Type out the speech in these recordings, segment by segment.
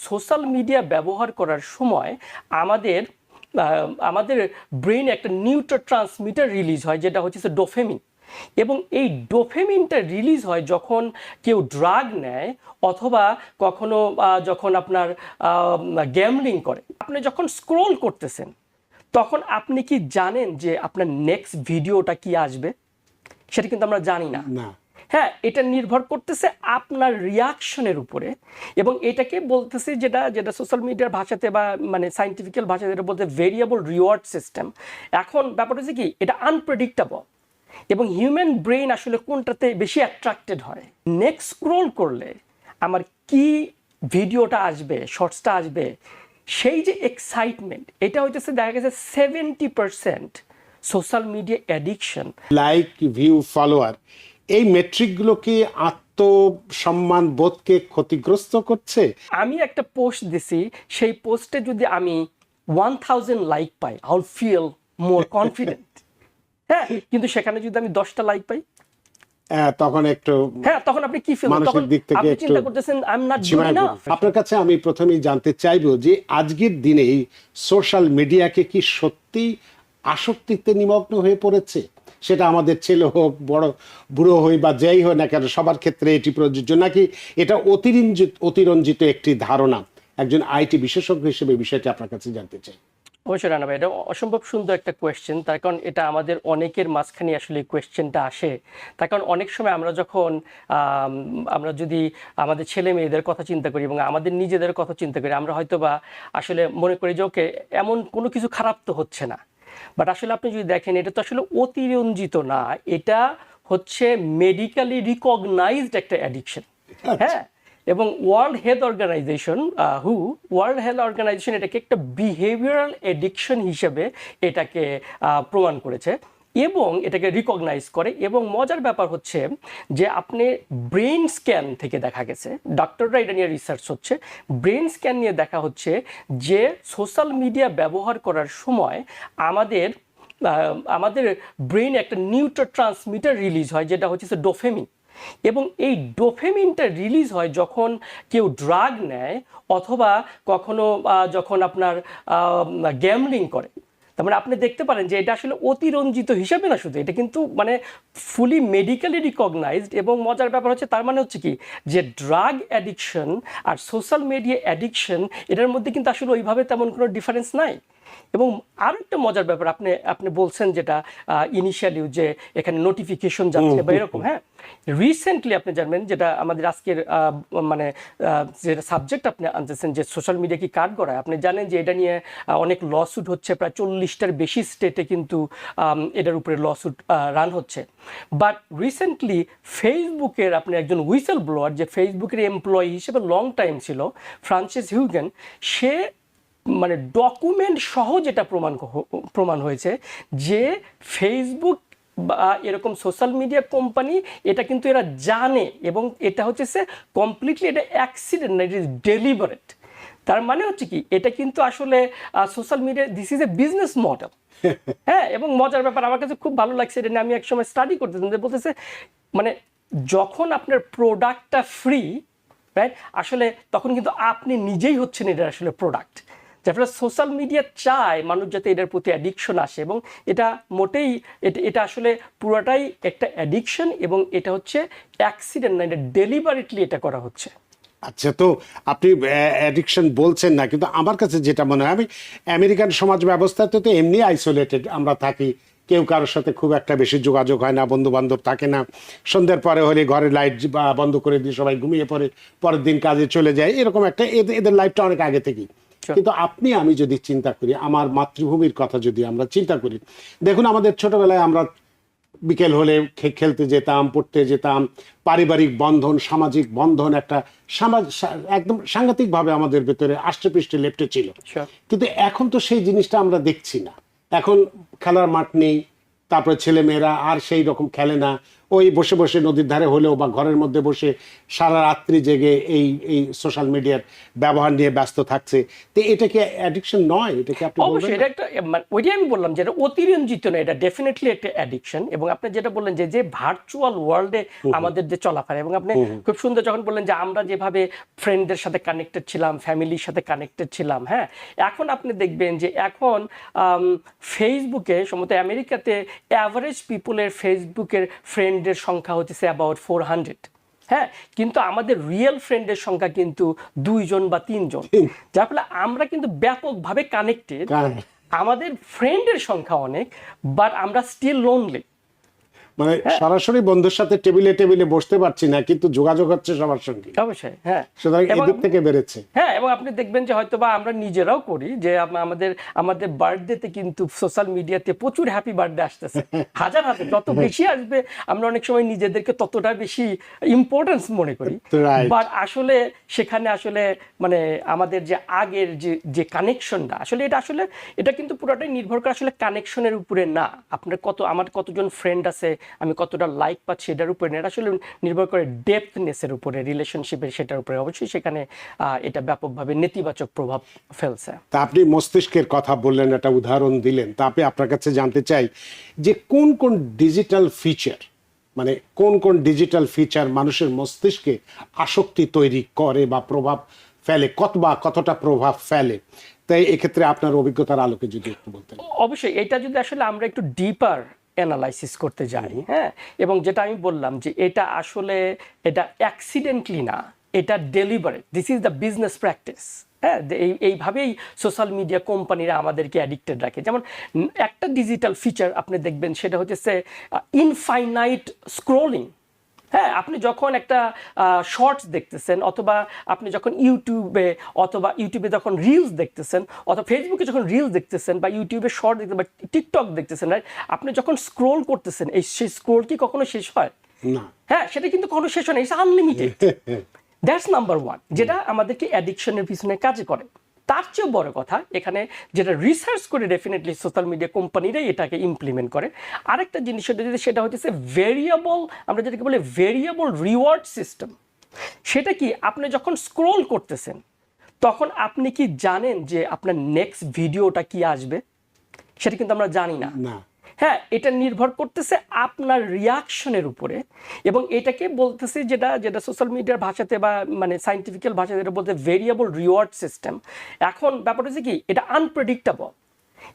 Social media ব্যবহার করার সময় আমাদের আমাদের ব্রেইনে একটা নিউরোট্রান্সমিটার রিলিজ হয়, যেটা হচ্ছে ডোপামিন। এবং এই ডোপামিনটা রিলিজ হয় যখন কেউ ড্রাগ নেয় অথবা কখনো যখন আপনার গ্যামলিং করে। আপনি যখন স্ক্রল করতেছেন তখন আপনি কি জানেন যে আপনার নেক্সট ভিডিওটা কি আসবে? সেটা কিন্তু আমরা জানি না। হ্যাঁ, এটা নির্ভর করতেছে আপনার রিয়াকশনের উপরে। এবং এটাকে বলতেছে যেটা যেটা সোশ্যাল মিডিয়ার ভাষাতে বা মানে সায়েন্টিফিক্যাল ভাষাতে এটা বলতে ভেরিয়েবল রিওয়ার্ড সিস্টেম। এখন ব্যাপারটা হচ্ছে কি, এটা আনপ্রেডিক্টেবল এবং হিউম্যান ব্রেইন আসলে কোনটাতে বেশি অ্যাট্রাক্টেড হয়। নেক্সট স্ক্রোল করলে আমার কি ভিডিওটা আসবে, শর্টসটা আসবে, সেই যে এক্সাইটমেন্ট, এটা হইতেছে দেখা গেছে 70% social media addiction. Like, view, follower, এই মেট্রিকগুলো কি আত্মসম্মান বোধকে ক্ষতিগ্রস্ত করছে? আমি একটা পোস্ট দিছি, সেই পোস্টে যদি আমি 1000 লাইক পাই, I will feel more confident. হ্যাঁ, কিন্তু সেখানে যদি আমি 10টা লাইক পাই, তখন একটু তখন আপনি কি ফিল মানসিক দিক থেকে আপনি একটু চিন্তা করতেছেন I am not good enough. আপনার কাছে আমি প্রথমেই জানতে চাইবো যে আজকের দিনে এই সোশ্যাল মিডিয়াকে কি সত্যি আসক্তিতে নিমগ্ন হয়ে পড়েছে? সেটা আমাদের ছেলে হোক, বড় বুড়ো হই বা যেই হোক না কেন, সবার ক্ষেত্রে এটি প্রযোজ্য, নাকি এটা অতিরঞ্জিত একটি ধারণা? একজন আইটি বিশেষজ্ঞ হিসেবে বিষয়টি আপনার কাছে জানতে চাই। অবশ্যই রানা ভাই, এটা অসম্ভব সুন্দর একটা কোয়েশ্চেন। তার কারণ এটা আমাদের অনেকের মাঝখানে আসলে কোয়েশ্চেনটা আসে। তার কারণ অনেক সময় আমরা যখন আমরা যদি আমাদের ছেলে মেয়েদের কথা চিন্তা করি এবং আমাদের নিজেদের কথা চিন্তা করি, আমরা হয়তো বা আসলে মনে করি যে ওকে এমন কোনো কিছু খারাপ তো হচ্ছে না। বাট আসলে আপনি যদি দেখেন, এটা তো আসলে অতিরঞ্জিত না, এটা হচ্ছে মেডিকেলি রিকগনাইজড একটা অ্যাডিকশন। হ্যাঁ, এবং ওয়ার্ল্ড হেলথ অর্গানাইজেশন এটাকে একটা বিহেভিয়ারাল এডিকশন হিসেবে এটাকে প্রমাণ করেছে এবং এটাকে রিকগনাইজ করে। এবং মজার ব্যাপার হচ্ছে যে আপনি ব্রেন স্ক্যান থেকে দেখা গেছে, ডক্টররা এটা নিয়ে রিসার্চ হচ্ছে, ব্রেন স্ক্যান নিয়ে দেখা হচ্ছে যে সোশ্যাল মিডিয়া ব্যবহার করার সময় আমাদের ব্রেইনে একটা নিউরোট্রান্সমিটার রিলিজ হয়, যেটা হচ্ছে ডোপামিন। এবং এই ডোপামিনটা রিলিজ হয় যখন কেউ ড্রাগ নেয় অথবা কখনো যখন আপনার গ্যামলিং করে। তার মানে আপনি দেখতে পারেন যে এটা আসলে অতিরঞ্জিত হিসাবে না, শুধু এটা কিন্তু মানে ফুলি মেডিকেলি রিকগনাইজড। এবং মজার ব্যাপার হচ্ছে, তার মানে হচ্ছে কি, যে ড্রাগ অ্যাডিকশন আর সোশ্যাল মিডিয়া অ্যাডিকশন, এটার মধ্যে কিন্তু আসলে ওইভাবে তেমন কোনো ডিফারেন্স নাই। এবং আরও একটা মজার ব্যাপার, আপনি বলছেন যেটা ইনিশিয়ালি যে এখানে নোটিফিকেশন যাচ্ছে বা এরকম। হ্যাঁ, রিসেন্টলি আপনি জানবেন, যেটা আমাদের আজকের মানে যেটা সাবজেক্ট আপনি আনতেছেন যে সোশ্যাল মিডিয়া কি কাট করায়, আপনি জানেন যে এটা নিয়ে অনেক লসুট হচ্ছে, প্রায় 40টার বেশি স্টেটে কিন্তু এটার উপরে লসুট রান হচ্ছে। বাট রিসেন্টলি ফেসবুকের আপনি একজন হুইসেল ব্লোয়ার, যে ফেসবুকের এমপ্লয়ি হিসেবে লং টাইম ছিল, ফ্রান্সিস হিউগেন, সে মানে ডকুমেন্ট সহ যেটা প্রমাণ হয়েছে যে ফেসবুক বা এরকম সোশ্যাল মিডিয়া কোম্পানি এটা কিন্তু এরা জানে এবং এটা হচ্ছে কমপ্লিটলি এটা অ্যাক্সিডেন্ট না, ইট ইজ ডেলিবারেট। তার মানে হচ্ছে কি, এটা কিন্তু আসলে social media, this is a business model. হ্যাঁ, এবং মজার ব্যাপার আমার কাছে খুব ভালো লাগছে, এটা নিয়ে আমি একসময় স্টাডি করতেছিলাম, যে বলতেছে মানে যখন আপনার প্রোডাক্টটা ফ্রি, রাইট, আসলে তখন কিন্তু আপনি নিজেই হচ্ছেন এটা আসলে প্রোডাক্ট। যার ফলে সোশ্যাল মিডিয়া চায় মানুষ যাতে এটার প্রতি অ্যাডিকশন আসে, এবং এটা মোটেই এটা আসলে পুরোটাই একটা অ্যাডিকশন এবং এটা হচ্ছে অ্যাক্সিডেন্ট না, এটা ডেলিবারেটলি এটা করা হচ্ছে। আচ্ছা, তো আপনি অ্যাডিকশন বলছেন না, কিন্তু আমার কাছে যেটা মনে হয়, আমি আমেরিকান সমাজ ব্যবস্থাতে তো এমনি আইসোলেটেড আমরা থাকি, কেউ কারোর সাথে খুব একটা বেশি যোগাযোগ হয় না, বন্ধু বান্ধব থাকে না, সন্ধ্যার পরে হলে ঘরে লাইট বন্ধ করে দিয়ে সবাই ঘুমিয়ে পড়ে, পরের দিন কাজে চলে যায়, এরকম একটা এদের লাইফটা অনেক আগে থেকেই। কিন্তু আমি যদি চিন্তা করি, আমার মাতৃভূমির কথা যদি আমরা চিন্তা করি, দেখুন আমাদের ছোটবেলায় আমরা বিকেল হলে খেলতে যেতাম, পড়তে যেতাম, পারিবারিক বন্ধন, সামাজিক বন্ধন একটা একদম সাংঘাতিকভাবে আমাদের ভেতরে আষ্টে পৃষ্ঠে লেপ্টে ছিল। কিন্তু এখন তো সেই জিনিসটা আমরা দেখছি না। এখন খেলার মাঠ নেই, তারপরে ছেলে মেয়েরা আর সেই রকম খেলে না, ওই বসে বসে নদীর ধারে হলেও বা ঘরের মধ্যে বসে সারা রাত্রি জেগে এই সোশ্যাল মিডিয়ার ব্যবহার নিয়ে ব্যস্ত থাকছে, তো এটা কি অ্যাডিকশন নয়? এটা কি আপনি অবশ্যই বলবেন এটা না? একটা ওইটাই আমি বললাম যে এটা অতিরঞ্জিত না, এটা ডেফিনেটলি একটা অ্যাডিকশন। এবং আপনি যেটা বললেন যে যে ভার্চুয়াল ওয়ার্ল্ডে আমাদের যে চলাফেরা, এবং আপনি খুব সুন্দর যখন বললেন যে আমরা যেভাবে ফ্রেন্ডদের সাথে কানেক্টেড ছিলাম, ফ্যামিলির সাথে কানেক্টেড ছিলাম, হ্যাঁ, এখন আপনি দেখবেন যে এখন ফেসবুকে সম্ভবত আমেরিকাতে অ্যাভারেজ পিপুলের ফেসবুকের ফ্রেন্ডের সংখ্যা হচ্ছে অ্যাবাউট 400। হ্যাঁ, কিন্তু আমাদের রিয়েল ফ্রেন্ডের সংখ্যা কিন্তু 2 জন বা 3 জন, যার ফলে আমরা কিন্তু ব্যাপকভাবে কানেক্টেড। আমাদের ফ্রেন্ডের সংখ্যা অনেক, বাট আমরা স্টিল লোনলি। মানে সরাসরি বন্ধুর সাথে টেবিলে টেবিলে বসতে পারছি না, কিন্তু যোগাযোগ হচ্ছে সবার সঙ্গে। অবশ্যই, হ্যাঁ। সুতরাং এদিক থেকে বেড়েছে। হ্যাঁ, এবং আপনি দেখবেন যে হয়তো বা আমরা নিজেরাও করি যে আমাদের বার্থডেতে কিন্তু সোশ্যাল মিডিয়াতে প্রচুর হ্যাপি বার্থডে আসতেছে, হাজার হাজার, যত বেশি আসবে আমরা অনেক সময় নিজেদেরকে ততটা বেশি ইম্পর্টেন্স মনে করি। বাট আসলে সেখানে আসলে মানে আমাদের যে আগের যে কানেকশনটা, আসলে এটা কিন্তু পুরোটাই নির্ভর করে আসলে কানেকশনের উপরে না, আমার কতজন ফ্রেন্ড আছে, আমি কতটা লাইক পাচ্ছি এটার উপরে না, এটা আসলে নির্ভর করে ডেপথনেসের উপরে, রিলেশনশিপের সেটার উপরে। অবশ্যই সেখানে এটা ব্যাপকভাবে নেতিবাচক প্রভাব ফেলছে। তা আপনি মস্তিষ্কের কথা বললেন, একটা উদাহরণ দিলেন, তা আমি আপনার কাছে জানতে চাই যে কোন কোন ডিজিটাল ফিচার, মানে কোন কোন ডিজিটাল ফিচার মানুষের মস্তিষ্কে আসক্তি তৈরি করে বা প্রভাব ফেলে, কতটা প্রভাব ফেলে, তাই এক্ষেত্রে আপনার অভিজ্ঞতার আলোকে যদি একটু বলতেন। অবশ্যই এটা যদি আসলে আমরা একটু ডিপার অ্যানালাইসিস করতে যাই, হ্যাঁ, এবং যেটা আমি বললাম যে এটা অ্যাক্সিডেন্টলি না, এটা deliberate, this is the business practice. হ্যাঁ, এইভাবেই সোশ্যাল মিডিয়া কোম্পানিরা আমাদেরকে অ্যাডিক্টেড রাখে। যেমন একটা ডিজিটাল ফিচার আপনি দেখবেন, সেটা হচ্ছে ইনফাইনাইট স্ক্রোলিং। হ্যাঁ, আপনি যখন একটা শর্টস দেখতেছেন, অথবা আপনি যখন ইউটিউবে যখন রিলস দেখতেছেন, অথবা ফেসবুকে যখন রিলস দেখতেছেন, বা ইউটিউবে শর্ট দেখতেছেন, বা টিকটক দেখতেছেন, রাইট, আপনি যখন স্ক্রোল করতেছেন, সেই স্ক্রোল কি কখনো শেষ হয়? না। হ্যাঁ, সেটা কিন্তু কখনো শেষ হয় না, it's unlimited. That's number one, যেটা আমাদেরকে অ্যাডিকশনের পিছনে কাজ করে। তার চেয়েও বড় কথা, এখানে যেটা রিসার্চ করে ডেফিনেটলি সোশ্যাল মিডিয়া কোম্পানিরাই এটাকে ইমপ্লিমেন্ট করে। আরেকটা জিনিস সেটা হচ্ছে ভেরিয়েবল, আমরা যেটাকে বলি ভেরিয়েবল রিওয়ার্ড সিস্টেম। সেটা কি, আপনি যখন স্ক্রোল করতেছেন তখন আপনি কি জানেন যে আপনার নেক্সট ভিডিওটা কি আসবে? সেটা কিন্তু আমরা জানি না। হ্যাঁ, এটা নির্ভর করতেছে আপনার রিয়াকশনের উপরে, এবং এটাকে বলতেছে যেটা সোশ্যাল মিডিয়ার ভাষাতে বা মানে সায়েন্টিফিক্যাল ভাষাতে এটা বলতে ভেরিয়েবল রিওয়ার্ড সিস্টেম। এখন ব্যাপারটা হচ্ছে কি, এটা আনপ্রেডিক্টেবল,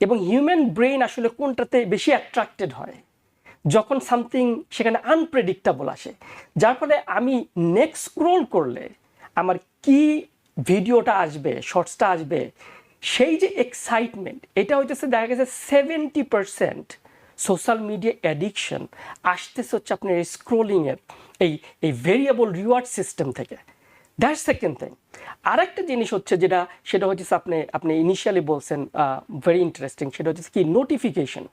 এবং হিউম্যান ব্রেইন আসলে কোনটাতে বেশি অ্যাট্রাক্টেড হয়? যখন সামথিং সেখানে আনপ্রেডিক্টেবল আসে, যার ফলে আমি নেক্সট স্ক্রোল করলে আমার কি ভিডিওটা আসবে, শর্টসটা আসবে, সেই যে এক্সাইটমেন্ট, এটা হচ্ছে দেখা গেছে 70% সোশ্যাল মিডিয়া অ্যাডিকশন আসতেছে হচ্ছে আপনার এই স্ক্রোলিংয়ের এই ভেরিয়েবল রিওয়ার্ড সিস্টেম থেকে। That's second thing. আরেকটা জিনিস হচ্ছে সেটা হচ্ছে আপনি ইনিশিয়ালি বলছেন, ভেরি ইন্টারেস্টিং, সেটা হচ্ছে কি নোটিফিকেশন।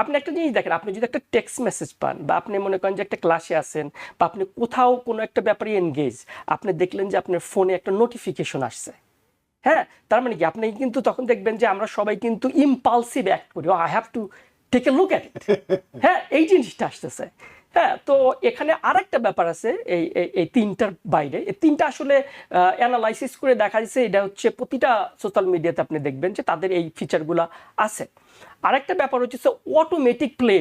আপনি একটা জিনিস দেখেন, আপনি যদি একটা টেক্সট মেসেজ পান, বা আপনি মনে করেন যে একটা ক্লাসে আছেন, বা আপনি কোথাও কোনো একটা ব্যাপারে এনগেজ, আপনি দেখলেন যে আপনার ফোনে একটা নোটিফিকেশন আসছে, হ্যাঁ, তার মানে কি, আপনি কিন্তু তখন দেখবেন যে আমরা সবাই কিন্তু ইম্পালসিভ অ্যাক্ট করি, I have to take a look at it. হ্যাঁ, এই জিনিসটা আসতেছে। হ্যাঁ, তো এখানে আরেকটা ব্যাপার আছে এই তিনটার বাইরে, এই তিনটা আসলে অ্যানালাইসিস করে দেখা যাচ্ছে এটা হচ্ছে প্রতিটা সোশ্যাল মিডিয়াতে আপনি দেখবেন যে তাদের এই ফিচারগুলো আছে। আরেকটা ব্যাপার হচ্ছে অটোমেটিক প্লে,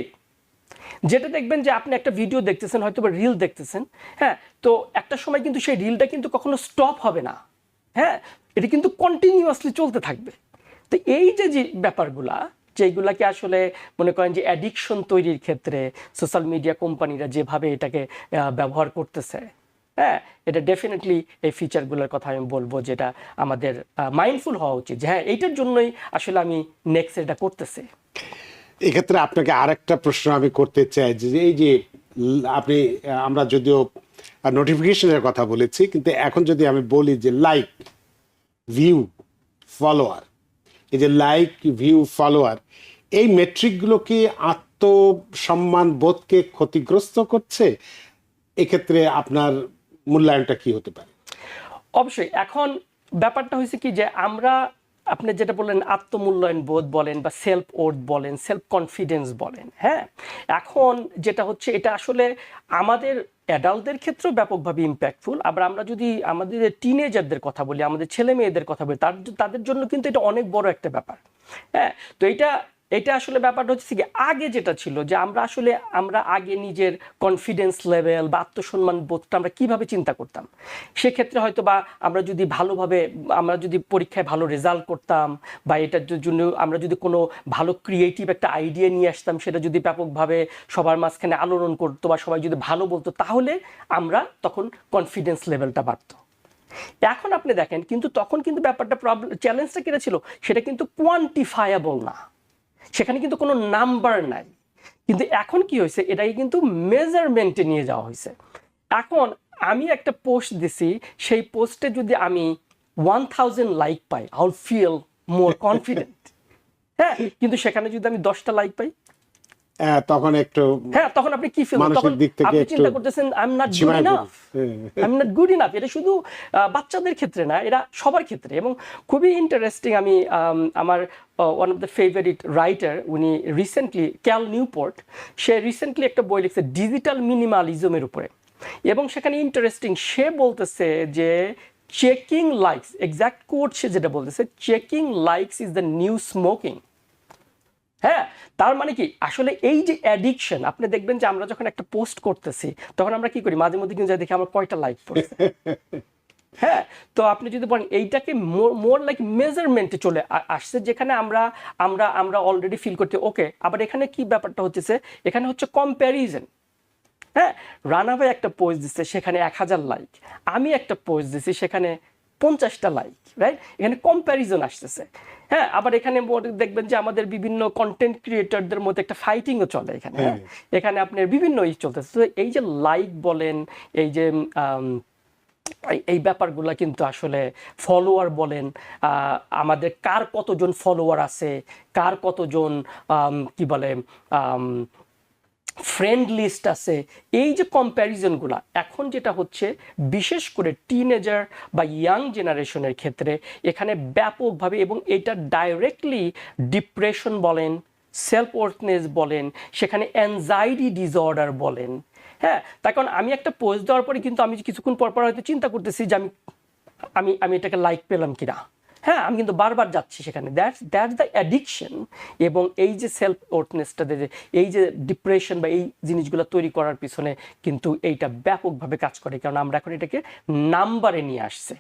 যেটা দেখবেন যে আপনি একটা ভিডিও দেখতেছেন, হয়তো বা রিল দেখতেছেন, হ্যাঁ, তো একটা সময় কিন্তু সেই রিলটা কিন্তু কখনো স্টপ হবে না। হ্যাঁ, এটা কিন্তু কন্টিনিউয়াসলি চলতে থাকবে। তো এই যে ব্যাপারগুলা, যেগুলাকে আসলে মনে করেন যে অ্যাডিকশন তৈরির ক্ষেত্রে সোশ্যাল মিডিয়া কোম্পানিরা যেভাবে এটাকে ব্যবহার করতেছে, হ্যাঁ, এটা ডেফিনেটলি এই ফিচারগুলোর কথা আমি বলবো, যেটা আমাদের মাইন্ডফুল হওয়া উচিত, যে হ্যাঁ, এইটার জন্যই আসলে আমি নেক্সট এটা করতেছি। এক্ষেত্রে আপনাকে আরেকটা প্রশ্ন আমি করতে চাই, যে এই যে আমরা যদিও নোটিফিকেশনের কথা বলেছি, কিন্তু এখন যদি আমি বলি যে লাইক, ভিউ, ফলোয়ার, এই যে লাইক, ভিউ, ফলোয়ার, এই মেট্রিকগুলো কি আত্মসম্মান বোধকে ক্ষতিগ্রস্ত করছে? এক্ষেত্রে আপনার মূল্যায়নটা কি হতে পারে? অবশ্যই। এখন ব্যাপারটা হয়েছে কি, যে আমরা আপনি যেটা বললেন আত্মমূল্যায়ন বোধ বলেন বা সেলফ ওর্থ বলেন, সেলফ কনফিডেন্স বলেন, হ্যাঁ, এখন যেটা হচ্ছে এটা আসলে আমাদের অ্যাডাল্টদের ক্ষেত্রেও ব্যাপকভাবে ইম্প্যাক্টফুল। আবার আমরা যদি আমাদের টিনেজারদের কথা বলি, আমাদের ছেলে মেয়েদের কথা বলি, তাদের জন্য কিন্তু এটা অনেক বড় একটা ব্যাপার। হ্যাঁ, তো এটা এটা আসলে ব্যাপারটা হচ্ছে কি, আগে যেটা ছিল যে আমরা আগে নিজের কনফিডেন্স লেভেল বা আত্মসম্মান বোধটা আমরা কিভাবে চিন্তা করতাম, সেক্ষেত্রে হয়তো বা আমরা যদি পরীক্ষায় ভালো রেজাল্ট করতাম বা এটার জন্য আমরা যদি কোনো ভালো ক্রিয়েটিভ একটা আইডিয়া নিয়ে আসতাম, সেটা যদি ব্যাপকভাবে সবার মাঝখানে আলোড়ন করতো বা সবাই যদি ভালো বলতো, তাহলে আমরা তখন কনফিডেন্স লেভেলটা বাড়তো। এখন আপনি দেখেন কিন্তু তখন কিন্তু ব্যাপারটা চ্যালেঞ্জটা কিনা ছিল, সেটা কিন্তু কোয়ান্টিফায়াবল না, সেখানে কিন্তু কোনো নাম্বার নাই। কিন্তু এখন কি হয়েছে, এটাকে কিন্তু মেজারমেন্টে নিয়ে যাওয়া হয়েছে। এখন আমি একটা পোস্ট দিছি, সেই পোস্টে যদি আমি 1000 লাইক পাই, I will feel more confident. হ্যাঁ, কিন্তু সেখানে যদি আমি 10টা লাইক পাই, তখন একটু হ্যাঁ, তখন আপনি কি ফিল, তখন আপনি চিন্তা করতেছেন I am not good enough, I am not good enough. এটা শুধু বাচ্চাদের ক্ষেত্রে না, এটা সবার ক্ষেত্রে। এবং খুবই ইন্টারেস্টিং, আমি আমার one of the favourite writer, উনি রিসেন্টলি ক্যাল নিউপোর্ট, সে রিসেন্টলি একটা বই লিখছে ডিজিটাল মিনিমালিজমের উপরে। এবং সেখানে ইন্টারেস্টিং, সে বলতেছে যে চেকিং লাইকস, এক্সাক্ট কোড সে যেটা বলতেছে, checking likes is the new smoking. হ্যাঁ, তার মানে কি, আসলে এই যে অ্যাডিকশন, আপনি দেখবেন যে আমরা যখন একটা পোস্ট করতেছি, তখন আমরা কি করি, মাঝে মধ্যে কিন্তু দেখি আমার কয়টা লাইক পড়ছে। হ্যাঁ, তো আপনি যদি বলেন এইটাকে মোর লাইক মেজারমেন্টে চলে আসছে, যেখানে আমরা আমরা আমরা অলরেডি ফিল করতে ওকে। আবার এখানে কি ব্যাপারটা হচ্ছে, এখানে হচ্ছে কম্প্যারিজন। হ্যাঁ, রানা ভাই একটা পোস্ট দিচ্ছে, সেখানে 1000 লাইক, আমি একটা পোস্ট দিচ্ছি, সেখানে 50টা লাইক, রাইট? এখানে কম্প্যারিজন আসতেছে। হ্যাঁ, আবার এখানে দেখবেন যে আমাদের বিভিন্ন কন্টেন্ট ক্রিয়েটরদের মধ্যে একটা ফাইটিংও চলে এখানে। এখানে আপনার বিভিন্ন চলতেছে। তো এই যে লাইক বলেন, এই যে এই ব্যাপারগুলো কিন্তু আসলে ফলোয়ার বলেন, আমাদের কার কতজন ফলোয়ার আছে, কার কতজন কি বলে ফ্রেন্ড লিস্ট আছে, এই যে কম্প্যারিজনগুলো এখন যেটা হচ্ছে, বিশেষ করে টিনেজার বা ইয়াং জেনারেশনের ক্ষেত্রে এখানে ব্যাপকভাবে, এবং এটা ডাইরেক্টলি ডিপ্রেশন বলেন, সেলফ ওয়ার্থনেস বলেন, সেখানে অ্যাংজাইটি ডিসঅর্ডার বলেন। হ্যাঁ, তার কারণ আমি একটা পোস্ট দেওয়ার পরে কিন্তু আমি কিছুক্ষণ পর হয়তো চিন্তা করতেছি যে আমি এটাকে লাইক পেলাম কিনা। হ্যাঁ, আমি কিন্তু বারবার যাচ্ছি সেখানে। That's the addiction. এবং এই যে সেলফ ওয়ার্থনেসটা, এই যে ডিপ্রেশন বা এই জিনিসগুলো তৈরি করার পিছনে কিন্তু এইটা ব্যাপকভাবে কাজ করে, কারণ আমরা এখন এটাকে নাম্বারে নিয়ে আসছে।